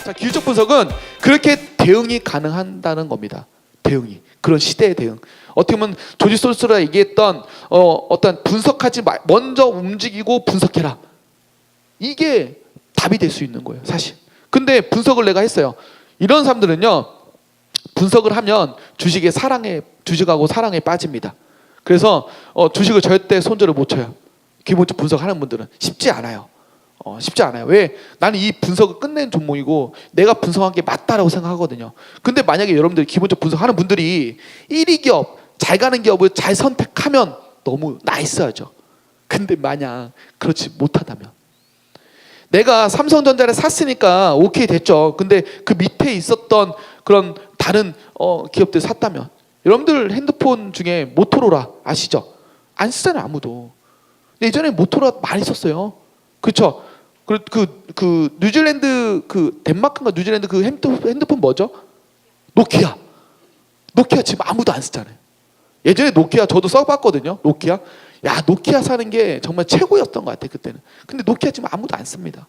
자, 기술적 분석은 그렇게 대응이 가능한다는 겁니다. 대응이. 그런 시대의 대응. 어떻게 보면 조지 솔스가 얘기했던 어떤 분석하지 말, 먼저 움직이고 분석해라. 이게 답이 될 수 있는 거예요, 사실. 근데 분석을 내가 했어요. 이런 사람들은요, 분석을 하면 주식하고 사랑에 빠집니다. 그래서 주식을 절대 손절을 못 쳐요. 기본적 분석하는 분들은 쉽지 않아요. 쉽지 않아요. 왜? 나는 이 분석을 끝낸 종목이고 내가 분석한 게 맞다라고 생각하거든요. 근데 만약에 여러분들이 기본적 분석하는 분들이 1위 기업, 잘 가는 기업을 잘 선택하면 너무 나이스하죠. 근데 만약 그렇지 못하다면, 내가 삼성전자를 샀으니까 오케이 됐죠. 근데 그 밑에 있었던 그런 다른 기업들 샀다면, 여러분들 핸드폰 중에 모토로라 아시죠? 안 쓰잖아요, 아무도. 근데 예전에 모토로라 많이 썼어요. 그렇죠? 그 뉴질랜드, 그 덴마크인가 뉴질랜드 그 핸드폰 뭐죠? 노키아 지금 아무도 안 쓰잖아요. 예전에 노키아 저도 써봤거든요. 노키아. 야, 노키아 사는 게 정말 최고였던 것 같아요, 그때는. 근데 노키아 지금 아무도 안 씁니다.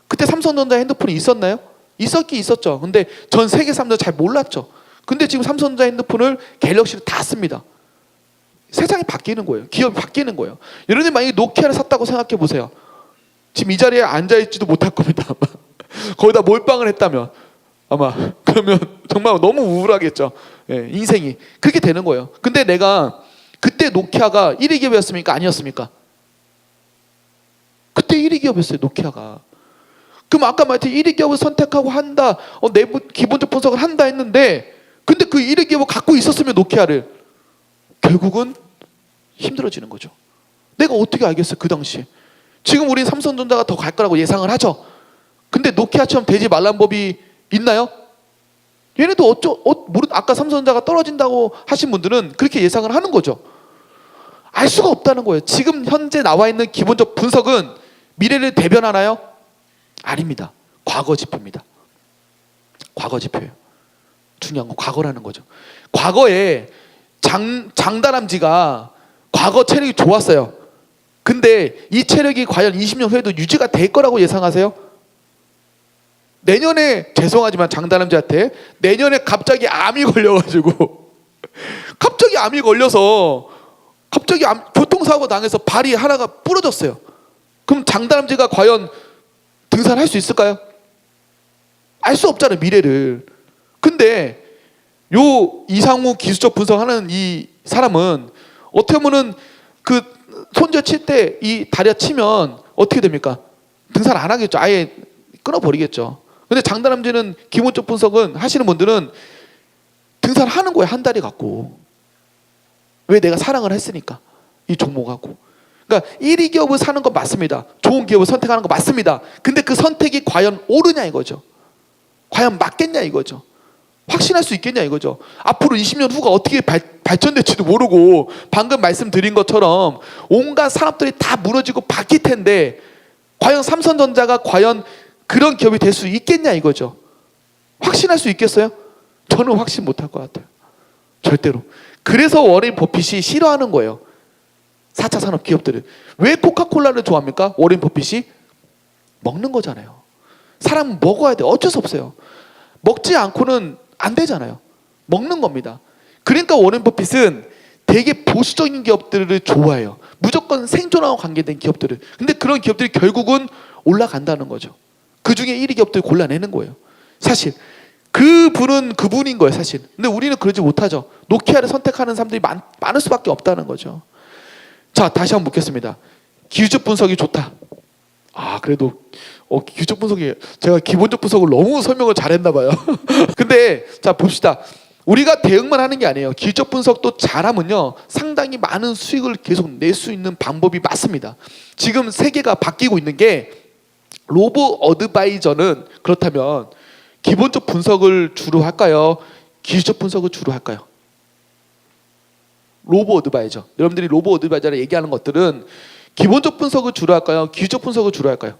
그때 삼성전자 핸드폰이 있었나요? 있었긴 있었죠. 근데 전 세계 사람들 잘 몰랐죠. 근데 지금 삼성전자 핸드폰을 갤럭시를 다 씁니다. 세상이 바뀌는 거예요. 기업이 바뀌는 거예요. 여러분들 만약에 노키아를 샀다고 생각해 보세요. 지금 이 자리에 앉아있지도 못할 겁니다. 아마. 거기다 몰빵을 했다면 아마 그러면 정말 너무 우울하겠죠. 예, 인생이 그렇게 되는 거예요. 근데 내가 그때 노키아가 1위 기업이었습니까? 아니었습니까? 그때 1위 기업이었어요, 노키아가. 그럼 아까 말했듯이 1위 기업을 선택하고 한다, 내부 기본적 분석을 한다 했는데, 근데 그 1위 기업을 갖고 있었으면 노키아를, 결국은 힘들어지는 거죠. 내가 어떻게 알겠어요, 그 당시에. 지금 우린 삼성전자가 더 갈 거라고 예상을 하죠. 근데 노키아처럼 되지 말란 법이 있나요? 얘네도 아까 삼성전자가 떨어진다고 하신 분들은 그렇게 예상을 하는 거죠. 알 수가 없다는 거예요. 지금 현재 나와 있는 기본적 분석은 미래를 대변하나요? 아닙니다. 과거 지표입니다. 과거 지표예요. 중요한 건 과거라는 거죠. 과거에 장다람쥐가 과거 체력이 좋았어요. 근데 이 체력이 과연 20년 후에도 유지가 될 거라고 예상하세요? 내년에, 죄송하지만 장다람쥐한테 내년에 갑자기 암이 걸려가지고 갑자기 암이 걸려서 갑자기 교통사고 당해서 발이 하나가 부러졌어요. 그럼 장다람쥐가 과연 등산할 수 있을까요? 알 수 없잖아요, 미래를. 근데 요 이상우 기술적 분석하는 이 사람은 어떻게 보면은 그 손절 칠 때 이 다리가 치면 어떻게 됩니까? 등산 안 하겠죠. 아예 끊어버리겠죠. 근데 장다람쥐는 기본적 분석은 하시는 분들은 등산하는 거예요, 한 다리 갖고. 왜? 내가 사랑을 했으니까, 이 종목하고. 그러니까 1위 기업을 사는 건 맞습니다. 좋은 기업을 선택하는 거 맞습니다. 근데 그 선택이 과연 옳으냐 이거죠. 과연 맞겠냐 이거죠. 확신할 수 있겠냐 이거죠. 앞으로 20년 후가 어떻게 발전될지도 모르고, 방금 말씀드린 것처럼 온갖 산업들이 다 무너지고 바뀔 텐데, 과연 삼성전자가 과연 그런 기업이 될 수 있겠냐 이거죠. 확신할 수 있겠어요? 저는 확신 못할 것 같아요. 절대로. 그래서 워렌 버핏이 싫어하는 거예요, 4차 산업 기업들을. 왜 코카콜라를 좋아합니까? 워렌 버핏이 먹는 거잖아요. 사람은 먹어야 돼요. 어쩔 수 없어요. 먹지 않고는 안 되잖아요. 먹는 겁니다. 그러니까 워렌 버핏은 되게 보수적인 기업들을 좋아해요. 무조건 생존하고 관계된 기업들을. 근데 그런 기업들이 결국은 올라간다는 거죠. 그 중에 1위 기업들을 골라내는 거예요. 사실 그분은 그분인 거예요, 사실. 근데 우리는 그러지 못하죠. 노키아를 선택하는 사람들이 많을 수밖에 없다는 거죠. 자, 다시 한번 묻겠습니다. 기술적 분석이 좋다. 그래도 기술적 분석이, 제가 기본적 분석을 너무 설명을 잘했나 봐요. 근데 자, 봅시다. 우리가 대응만 하는 게 아니에요. 기술적 분석도 잘하면요, 상당히 많은 수익을 계속 낼 수 있는 방법이 맞습니다. 지금 세계가 바뀌고 있는 게, 로보 어드바이저는 그렇다면 기본적 분석을 주로 할까요? 기술적 분석을 주로 할까요? 로보 어드바이저. 여러분들이 로보 어드바이저를 얘기하는 것들은 기본적 분석을 주로 할까요? 기술적 분석을 주로 할까요?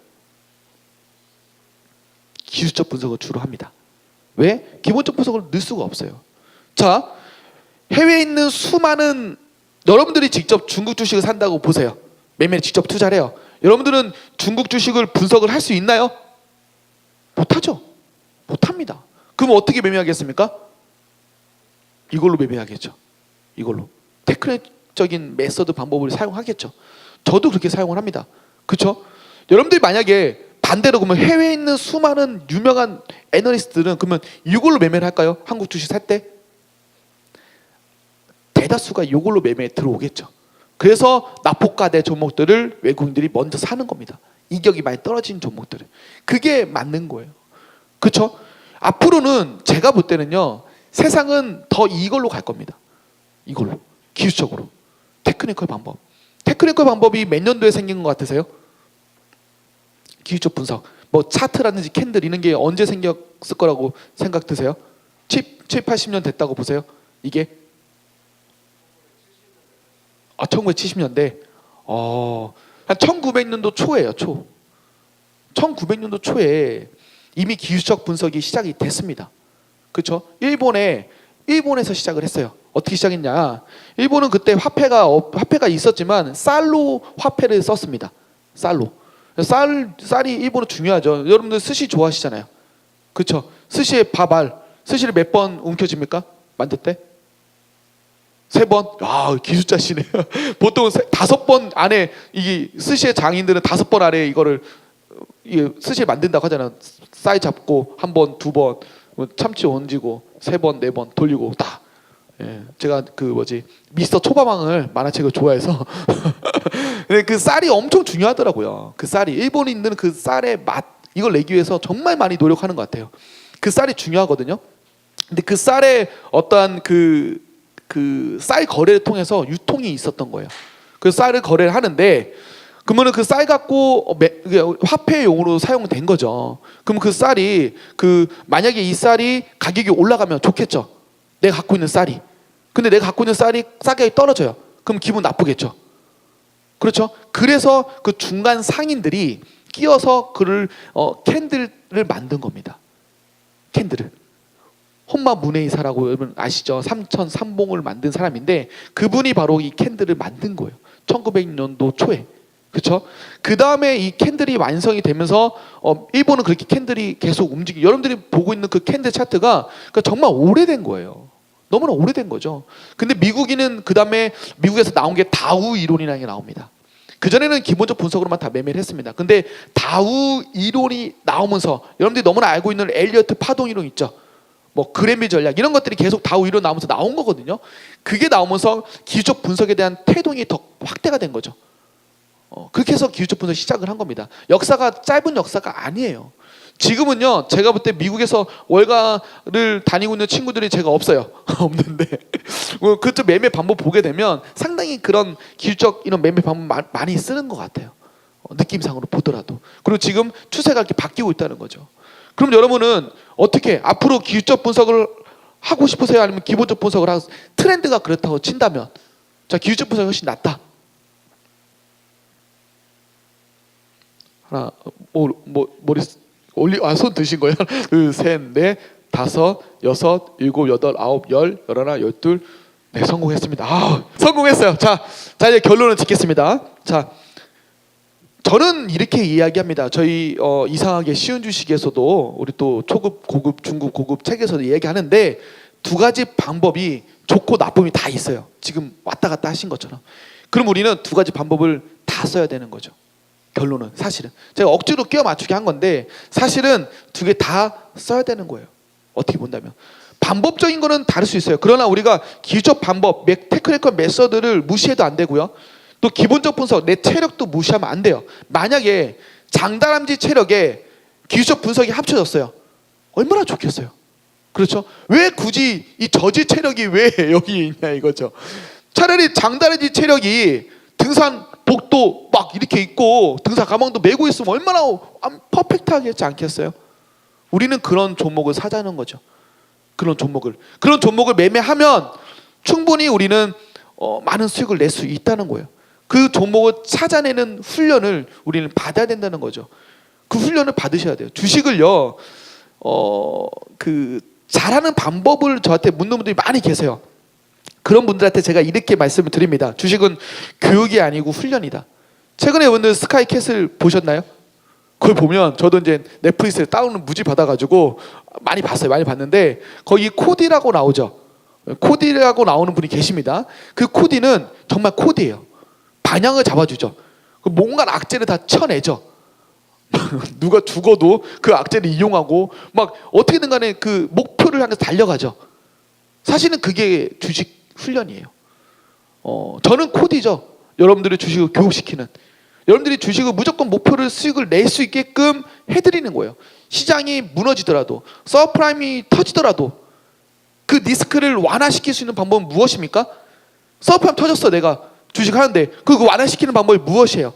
기술적 분석을 주로 합니다. 왜? 기본적 분석을 넣을 수가 없어요. 자, 해외에 있는 수많은, 여러분들이 직접 중국 주식을 산다고 보세요. 매매에 직접 투자를 해요. 여러분들은 중국 주식을 분석을 할 수 있나요? 못하죠. 못합니다. 그럼 어떻게 매매하겠습니까? 이걸로 매매하겠죠. 이걸로 테크닉적인 메서드 방법을 사용하겠죠. 저도 그렇게 사용을 합니다. 그렇죠? 여러분들이 만약에 반대로 그러면 해외에 있는 수많은 유명한 애널리스트들은 그러면 이걸로 매매를 할까요? 한국 주식 살 때? 대다수가 이걸로 매매에 들어오겠죠. 그래서 낙폭과대 종목들을 외국인들이 먼저 사는 겁니다. 이격이 많이 떨어진 종목들을. 그게 맞는 거예요. 그렇죠? 앞으로는 제가 볼 때는요, 세상은 더 이걸로 갈 겁니다. 이걸로 기술적으로 테크니컬 방법. 테크니컬 방법이 몇 년도에 생긴 것 같으세요? 기술적 분석, 뭐 차트라든지 캔들 이런 게 언제 생겼을 거라고 생각 드세요? 80년 됐다고 보세요? 이게 1970년대. 한 1900년도 초예요. 1900년도 초에 이미 기술적 분석이 시작이 됐습니다. 그렇죠? 일본에서 시작을 했어요. 어떻게 시작했냐? 일본은 그때 화폐가 있었지만 쌀로 화폐를 썼습니다. 쌀로. 쌀이 일본은 중요하죠. 여러분들 스시 좋아하시잖아요. 그렇죠? 스시의 스시를 몇 번 움켜집니까? 만들 때? 3번? 아, 기술자시네요. 보통 5번 안에, 이게 스시의 장인들은 5번 안에 이거를 스시를 만든다고 하잖아요. 쌀 잡고 1번, 2번, 참치 얹고 3번, 4번 돌리고 딱. 예, 제가 미스터 초밥왕을 만화책을 좋아해서 근데 그 쌀이 엄청 중요하더라고요. 그 쌀이 일본인들은 그 쌀의 맛 이걸 내기 위해서 정말 많이 노력하는 것 같아요. 그 쌀이 중요하거든요. 근데 그 쌀의 어떠한 그 쌀 거래를 통해서 유통이 있었던 거예요. 그 쌀을 거래를 하는데 그러면은 그 쌀 갖고 화폐용으로 사용된 거죠. 그럼 그 쌀이 만약에 이 쌀이 가격이 올라가면 좋겠죠. 내가 갖고 있는 쌀이. 근데 내가 갖고 있는 쌀이 가격이 떨어져요. 그럼 기분 나쁘겠죠. 그렇죠? 그래서 그 중간 상인들이 끼어서 캔들을 만든 겁니다. 캔들을. 혼마 문에이사라고 여러분 아시죠? 삼천 삼봉을 만든 사람인데 그분이 바로 이 캔들을 만든 거예요. 1900년도 초에. 그렇죠? 그 다음에 이 캔들이 완성이 되면서 일본은 그렇게 캔들이 계속 움직이고 여러분들이 보고 있는 그 캔들 차트가 정말 오래된 거예요. 너무나 오래된 거죠. 근데 미국인은 그 다음에 미국에서 나온 게 다우 이론이라는 게 나옵니다. 그전에는 기본적 분석으로만 다 매매를 했습니다. 근데 다우 이론이 나오면서 여러분들이 너무나 알고 있는 엘리어트 파동 이론 있죠. 뭐 그래미 전략 이런 것들이 계속 다우 이론 나오면서 나온 거거든요. 그게 나오면서 기술적 분석에 대한 태동이 더 확대가 된 거죠. 그렇게 해서 기술적 분석 시작을 한 겁니다. 역사가 짧은 역사가 아니에요. 지금은요, 제가 볼 때 미국에서 월가를 다니고 있는 친구들이 제가 없어요. 없는데 그쪽 매매 방법 보게 되면 상당히 그런 기술적 이런 매매 방법 많이 쓰는 것 같아요. 느낌상으로 보더라도. 그리고 지금 추세가 이렇게 바뀌고 있다는 거죠. 그럼 여러분은 어떻게 앞으로 기술적 분석을 하고 싶으세요? 아니면 기본적 분석을 하고 트렌드가 그렇다고 친다면 자, 기술적 분석이 훨씬 낫다. 하나, 손 드신 거예요? 둘, 셋, 넷, 다섯, 여섯, 일곱, 여덟, 아홉, 열, 열하나, 열둘. 네, 성공했습니다. 성공했어요. 자, 이제 결론을 짓겠습니다. 자, 저는 이렇게 이야기합니다. 저희 이상하게 쉬운 주식에서도 우리 또 초급, 고급, 중급, 고급 책에서도 이야기하는데 두 가지 방법이 좋고 나쁨이 다 있어요. 지금 왔다 갔다 하신 것처럼. 그럼 우리는 두 가지 방법을 다 써야 되는 거죠. 결론은 사실은 제가 억지로 끼워 맞추게 한 건데 사실은 두 개 다 써야 되는 거예요. 어떻게 본다면 방법적인 거는 다를 수 있어요. 그러나 우리가 기술적 방법, 테크니컬 메서드를 무시해도 안 되고요. 또 기본적 분석, 내 체력도 무시하면 안 돼요. 만약에 장다람쥐 체력에 기술적 분석이 합쳐졌어요. 얼마나 좋겠어요. 그렇죠? 왜 굳이 이 저지 체력이 왜 여기 있냐 이거죠. 차라리 장다람쥐 체력이 등산 복도 막 이렇게 있고 등산 가방도 메고 있으면 얼마나 퍼펙트하게 했지 않겠어요? 우리는 그런 종목을 사자는 거죠. 그런 종목을 매매하면 충분히 우리는 많은 수익을 낼 수 있다는 거예요. 그 종목을 찾아내는 훈련을 우리는 받아야 된다는 거죠. 그 훈련을 받으셔야 돼요. 주식을요, 잘하는 방법을 저한테 묻는 분들이 많이 계세요. 그런 분들한테 제가 이렇게 말씀을 드립니다. 주식은 교육이 아니고 훈련이다. 최근에 여러분들 스카이캐슬 보셨나요? 그걸 보면 저도 이제 넷플릭스에 다운을 무지 받아가지고 많이 봤어요. 많이 봤는데 거기 코디라고 나오죠. 코디라고 나오는 분이 계십니다. 그 코디는 정말 코디예요. 방향을 잡아주죠. 뭔가 악재를 다 쳐내죠. 누가 죽어도 그 악재를 이용하고 막 어떻게든 간에 그 목표를 향해서 달려가죠. 사실은 그게 주식 훈련이에요. 저는 코디죠. 여러분들의 주식을 교육시키는, 여러분들이 주식을 무조건 목표를 수익을 낼 수 있게끔 해드리는 거예요. 시장이 무너지더라도 서프라임이 터지더라도 그 리스크를 완화시킬 수 있는 방법은 무엇입니까? 서프라임 터졌어. 내가 주식하는데 그거 완화시키는 방법이 무엇이에요?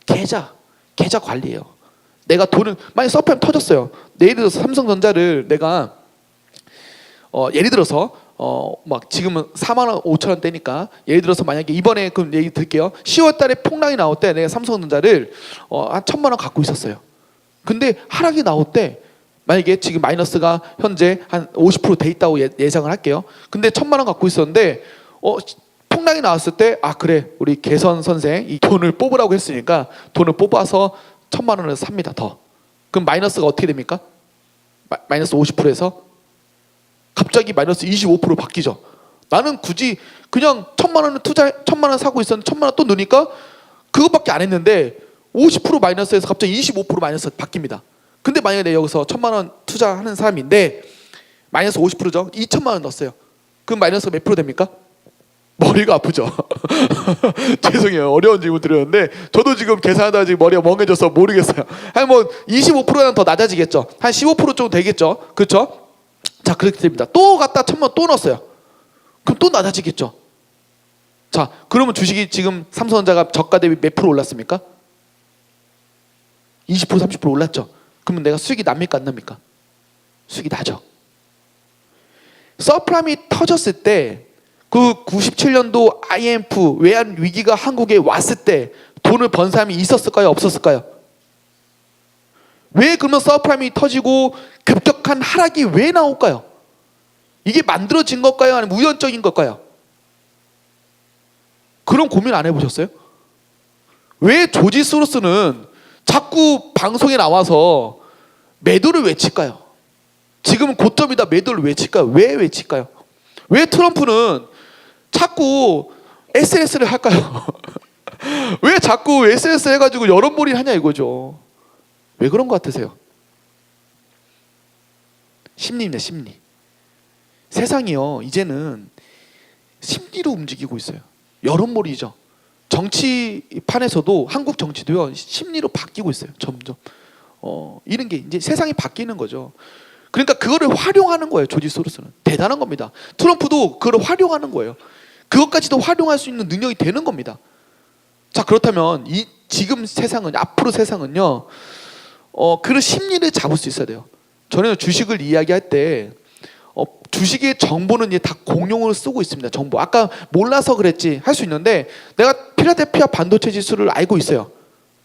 계좌 관리예요. 내가 돈을 만약 서프라임 터졌어요. 예를 들어서 삼성전자를 내가 예를 들어서 막 지금은 4만 원, 5천 원대니까 예를 들어서 만약에 이번에 그럼 얘기 드릴게요. 10월 달에 폭락이 나올 때 내가 삼성전자를 한 1,000만 원 갖고 있었어요. 근데 하락이 나올 때 만약에 지금 마이너스가 현재 한 50%돼 있다고 예상을 할게요. 근데 1,000만 원 갖고 있었는데 폭락이 나왔을 때 그래 우리 개선 선생 이 돈을 뽑으라고 했으니까 돈을 뽑아서 1,000만 원을 삽니다. 더. 그럼 마이너스가 어떻게 됩니까? 마이너스 50%에서 갑자기 마이너스 25% 바뀌죠. 나는 굳이 그냥 1,000만 원을 1,000만 원 사고 있었는데 1,000만 원 또 넣으니까 그것밖에 안 했는데 50% 마이너스에서 갑자기 25% 마이너스 바뀝니다. 근데 만약에 내가 여기서 1,000만 원 투자하는 사람인데 마이너스 50%죠. 2,000만 원 넣었어요. 그럼 마이너스가 몇 프로 됩니까? 머리가 아프죠. 죄송해요. 어려운 질문 드렸는데 저도 지금 계산하다가 지금 머리가 멍해져서 모르겠어요. 한 뭐 25%는 더 낮아지겠죠. 한 15% 정도 되겠죠. 그렇죠? 자, 그렇게 됩니다. 또 갖다 1,000만 원 또 넣었어요. 그럼 또 낮아지겠죠. 자, 그러면 주식이 지금 삼성전자가 저가 대비 몇 프로 올랐습니까? 20% 30% 올랐죠. 그러면 내가 수익이 납니까 안 납니까? 수익이 나죠. 서프라임이 터졌을 때 그 97년도 IMF 외환 위기가 한국에 왔을 때 돈을 번 사람이 있었을까요? 없었을까요? 왜 그러면 서프라임이 터지고 급격한 하락이 왜 나올까요? 이게 만들어진 걸까요? 아니면 우연적인 걸까요? 그런 고민 안 해보셨어요? 왜 조지 소로스는 자꾸 방송에 나와서 매도를 외칠까요? 지금은 고점이다 매도를 외칠까요? 왜 외칠까요? 왜 트럼프는 자꾸 SNS를 할까요? 왜 자꾸 SNS 해가지고 여론몰이 하냐 이거죠. 왜 그런 것 같으세요? 심리입니다. 심리. 세상이요 이제는 심리로 움직이고 있어요. 여론몰이죠. 정치판에서도 한국 정치도요 심리로 바뀌고 있어요. 점점 이런 게 이제 세상이 바뀌는 거죠. 그러니까 그거를 활용하는 거예요. 조지 소로스는 대단한 겁니다. 트럼프도 그걸 활용하는 거예요. 그것까지도 활용할 수 있는 능력이 되는 겁니다. 자, 그렇다면 이 지금 세상은 앞으로 세상은요 그런 심리를 잡을 수 있어야 돼요. 저는 주식을 이야기할 때 주식의 정보는 이제 다 공용으로 쓰고 있습니다. 정보. 아까 몰라서 그랬지 할 수 있는데 내가 필라델피아 반도체 지수를 알고 있어요.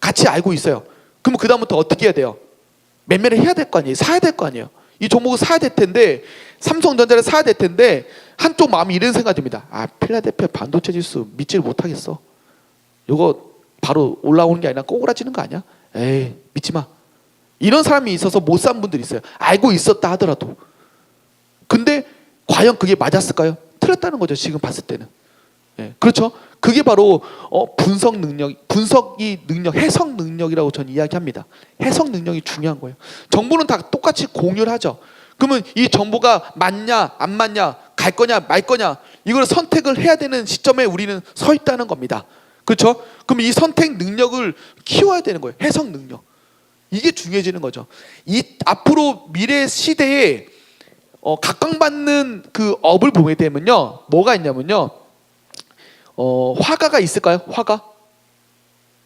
같이 알고 있어요. 그러면 그 다음부터 어떻게 해야 돼요? 매매를 해야 될 거 아니에요. 사야 될 거 아니에요. 이 종목을 사야 될 텐데 삼성전자를 사야 될 텐데 한쪽 마음이 이런 생각이 듭니다. 필라델피아 반도체 지수 믿지를 못하겠어. 이거 바로 올라오는 게 아니라 꼬꾸라지는 거 아니야? 에이 믿지 마. 이런 사람이 있어서 못 산 분들이 있어요. 알고 있었다 하더라도. 근데 과연 그게 맞았을까요? 틀렸다는 거죠. 지금 봤을 때는. 예, 그렇죠? 그게 바로 분석 능력, 해석 능력이라고 저는 이야기합니다. 해석 능력이 중요한 거예요. 정보는 다 똑같이 공유를 하죠. 그러면 이 정보가 맞냐 안 맞냐 갈 거냐 말 거냐 이걸 선택을 해야 되는 시점에 우리는 서 있다는 겁니다. 그렇죠? 그럼 이 선택 능력을 키워야 되는 거예요. 해석 능력. 이게 중요해지는 거죠. 이 앞으로 미래 시대에 각광받는 그 업을 보게 되면요 뭐가 있냐면요 화가가 있을까요?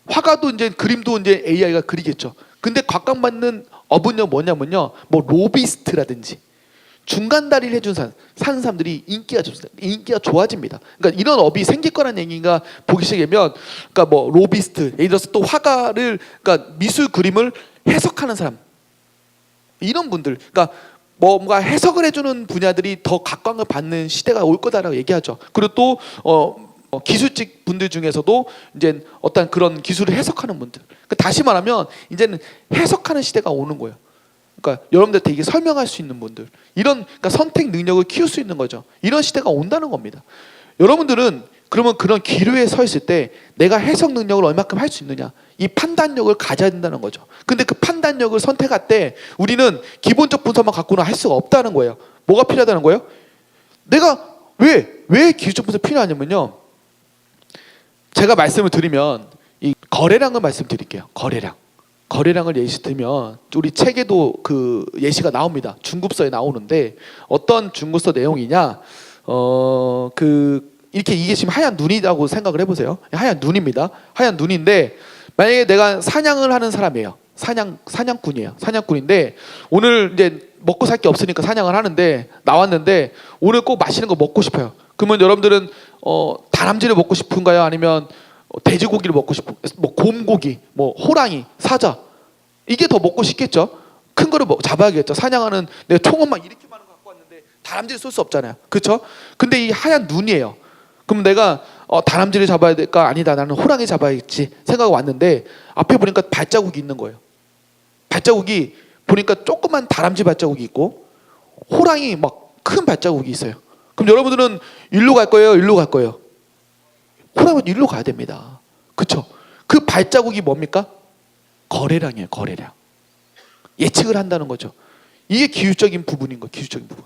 화가도 이제 그림도 이제 AI가 그리겠죠. 근데 각광받는 업은요 뭐냐면요 뭐 로비스트라든지 중간 다리를 해준 사는 사람들이 인기가 좋아집니다. 그러니까 이런 업이 생길 거란 얘기가 보기 시작하면 그러니까 뭐 로비스트 예를 들어서 또 화가를 그러니까 미술 그림을 해석하는 사람 이런 분들 그러니까 뭔가 해석을 해주는 분야들이 더 각광을 받는 시대가 올 거다라고 얘기하죠. 그리고 또 기술직 분들 중에서도 이제 어떤 그런 기술을 해석하는 분들 다시 말하면 이제는 해석하는 시대가 오는 거예요. 그러니까 여러분들한테 이게 설명할 수 있는 분들, 이런 그러니까 선택 능력을 키울 수 있는 거죠. 이런 시대가 온다는 겁니다. 여러분들은 그러면 그런 기로에 서 있을 때 내가 해석 능력을 얼마큼 할 수 있느냐, 이 판단력을 가져야 된다는 거죠. 근데 그 판단력을 선택할 때 우리는 기본적 분석만 갖고는 할 수가 없다는 거예요. 뭐가 필요하다는 거예요? 내가 왜 기술적 분석 필요하냐면요, 제가 말씀을 드리면 이 거래량을 말씀드릴게요. 거래량을 예시 들면 우리 책에도 그 예시가 나옵니다. 중급서에 나오는데 어떤 중급서 내용이냐, 이렇게 이게 지금 하얀 눈이라고 생각을 해보세요. 하얀 눈입니다. 하얀 눈인데 만약에 내가 사냥을 하는 사람이에요. 사냥꾼이에요. 사냥꾼인데 오늘 이제 먹고 살 게 없으니까 사냥을 하는데 나왔는데 오늘 꼭 맛있는 거 먹고 싶어요. 그러면 여러분들은 다람쥐를 먹고 싶은가요? 아니면 돼지고기를 먹고 싶은, 뭐 곰고기, 뭐 호랑이, 사자, 이게 더 먹고 싶겠죠. 큰 거를 잡아야겠죠. 사냥하는 내가 총은 막 이렇게 많은 거 갖고 왔는데 다람쥐를 쏠 수 없잖아요. 그렇죠? 근데 이 하얀 눈이에요. 그럼 내가 다람쥐를 잡아야 될까? 아니다, 나는 호랑이 잡아야겠지 생각하고 왔는데 앞에 보니까 발자국이 있는 거예요. 발자국이 보니까 조그만 다람쥐 발자국이 있고 호랑이 막 큰 발자국이 있어요. 그럼 여러분들은 일로 갈 거예요? 일로 갈 거예요? 호랑이는 일로 가야 됩니다. 그렇죠? 그 발자국이 뭡니까? 거래량이에요. 거래량. 예측을 한다는 거죠. 이게 기술적인 부분인 거예요. 기술적인 부분.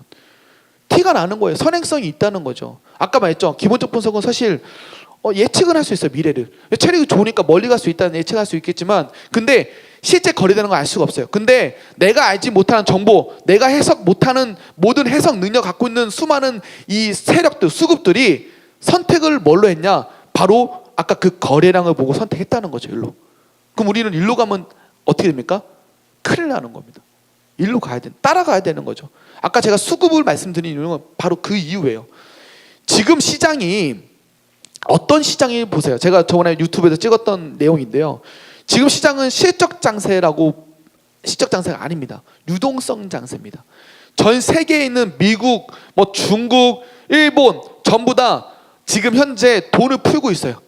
티가 나는 거예요. 선행성이 있다는 거죠. 아까 말했죠. 기본적 분석은 사실 예측은 할 수 있어요. 미래를. 체력이 좋으니까 멀리 갈 수 있다는 예측할 수 있겠지만, 근데 실제 거래되는 걸 알 수가 없어요. 근데 내가 알지 못하는 정보, 내가 해석 못하는 모든 해석 능력 갖고 있는 수많은 이 세력들, 수급들이 선택을 뭘로 했냐? 바로 아까 그 거래량을 보고 선택했다는 거죠. 일로. 그럼 우리는 일로 가면 어떻게 됩니까? 큰일 나는 겁니다. 일로 가야 돼. 따라가야 되는 거죠. 아까 제가 수급을 말씀드린 이유는 바로 그 이유예요. 지금 시장이 어떤 시장이, 보세요. 제가 저번에 유튜브에서 찍었던 내용인데요. 지금 시장은 실적 장세가 아닙니다. 유동성 장세입니다. 전 세계에 있는 미국, 뭐 중국, 일본 전부 다 지금 현재 돈을 풀고 있어요.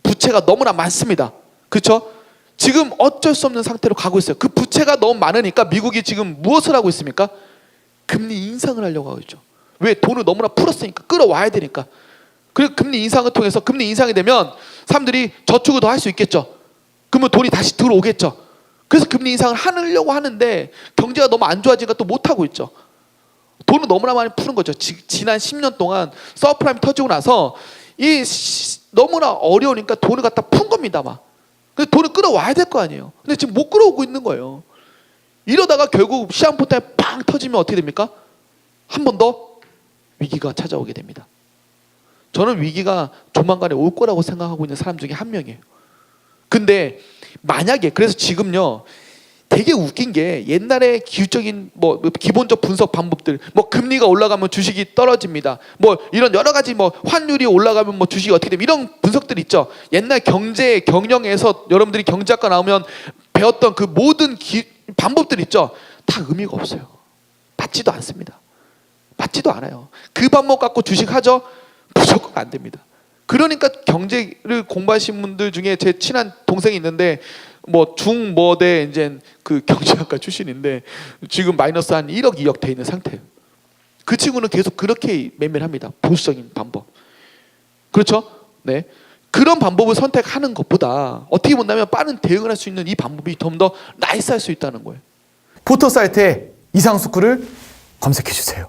부채가 너무나 많습니다. 그렇죠? 지금 어쩔 수 없는 상태로 가고 있어요. 그 부채가 너무 많으니까 미국이 지금 무엇을 하고 있습니까? 금리 인상을 하려고 하고 있죠. 왜? 돈을 너무나 풀었으니까, 끌어와야 되니까. 그리고 금리 인상을 통해서, 금리 인상이 되면 사람들이 저축을 더 할 수 있겠죠. 그러면 돈이 다시 들어오겠죠. 그래서 금리 인상을 하려고 하는데 경제가 너무 안 좋아지니까 또 못하고 있죠. 돈을 너무나 많이 푸는 거죠. 지난 10년 동안 서프라임 터지고 나서 너무나 어려우니까 돈을 갖다 푼 겁니다. 막. 근데 돈을 끌어와야 될 거 아니에요. 근데 지금 못 끌어오고 있는 거예요. 이러다가 결국 시한포탄이 팡 터지면 어떻게 됩니까? 한 번 더 위기가 찾아오게 됩니다. 저는 위기가 조만간에 올 거라고 생각하고 있는 사람 중에 한 명이에요. 근데 만약에, 그래서 지금요 되게 웃긴 게, 옛날에 기술적인 뭐 기본적 분석 방법들, 뭐 금리가 올라가면 주식이 떨어집니다, 뭐 이런 여러 가지, 뭐 환율이 올라가면 뭐 주식이 어떻게 되면, 이런 분석들 있죠. 옛날 경제 경영에서 여러분들이 경제학과 나오면 배웠던 그 모든 방법들 있죠. 다 의미가 없어요. 맞지도 않습니다. 맞지도 않아요. 그 방법 갖고 주식 하죠? 무조건 안 됩니다. 그러니까 경제를 공부하신 분들 중에 제 친한 동생이 있는데, 뭐 중모대 이제 그 경제학과 출신인데 지금 마이너스 한 1억 2억 돼 있는 상태예요. 그 친구는 계속 그렇게 매매를 합니다. 보수적인 방법. 그렇죠? 네. 그런 방법을 선택하는 것보다 어떻게 본다면 빠른 대응을 할 수 있는 이 방법이 좀 더 나이스할 수 있다는 거예요. 포털 사이트에 이상숙구를 검색해 주세요.